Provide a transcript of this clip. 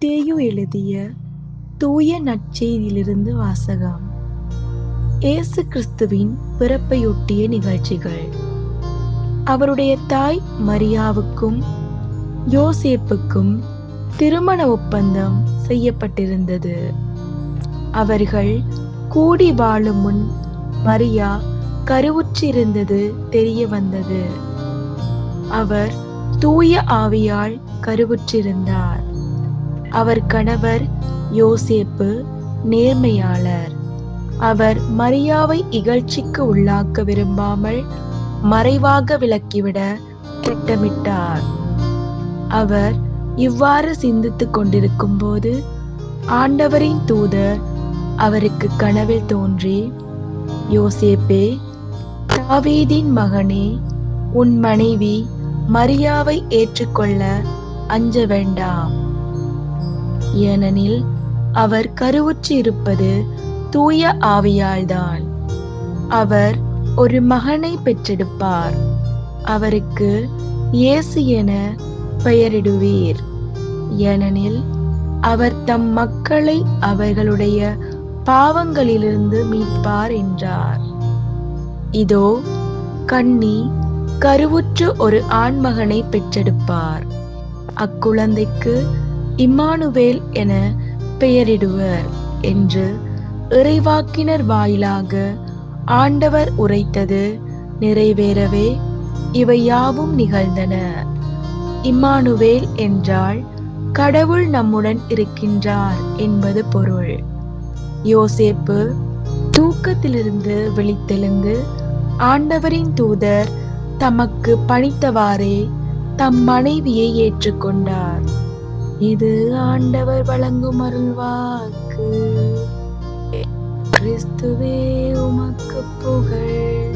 மத்தேயு எழுதிய தூய நற்செய்தியிலிருந்து வாசகம். இயேசு கிறிஸ்துவின் பிறப்பையொட்டிய நிகழ்ச்சிகள். அவருடைய தாய் மரியாவுக்கும் யோசேப்புக்கும் திருமண ஒப்பந்தம் செய்யப்பட்டிருந்தது. அவர்கள் கூடி வாழும் முன் மரியா கருவுற்றிருந்தது தெரிய வந்தது. அவர் தூய ஆவியால் கருவுற்றிருந்தார். அவர் கணவர் யோசேப்பு நேர்மையாளர். அவர் மரியாவை இகழ்ச்சிக்கு உள்ளாக்க விரும்பாமல் மறைவாக விலக்கிவிட திட்டமிட்டார். அவர் இவ்வாறு சிந்தித்துக் கொண்டிருக்கும் போது ஆண்டவரின் தூதர் அவருக்கு கனவில் தோன்றி, யோசேப்பே, தாவீதின் மகனே, உன் மனைவி மரியாவை ஏற்றுக்கொள்ள அஞ்ச வேண்டாம். ஏனெனில் அவர் கருவுற்று இருப்பது தூய ஆவியால்தான். அவர் ஒரு மகனை பெற்றெடுப்பார். அவருக்கு இயேசு என பெயரிடுவீர். ஏனெனில் அவர் தம் மக்களை அவர்களுடைய பாவங்களிலிருந்து மீட்பார் என்றார். இதோ, கன்னி கருவுற்று ஒரு ஆண்மகனை பெற்றெடுப்பார். அக்குழந்தைக்கு இம்மானுவேல் என பெயரிடுவர் என்று இறைவாக்கினர் வாயிலாக ஆண்டவர் உரைத்தது நிறைவேறவே இவை யாவும் நிகழ்ந்தன. இம்மானுவேல் என்றால் கடவுள் நம்முடன் இருக்கின்றார் என்பது பொருள். யோசேப்பு தூக்கத்திலிருந்து விழித்தெழுந்து ஆண்டவரின் தூதர் தமக்கு பணித்தவாறே தம் மனைவியை ஏற்றுக்கொண்டார். இது ஆண்டவர் வழங்கும் அருள்வாக்கு. கிறிஸ்துவே உமக்கு புகழ்.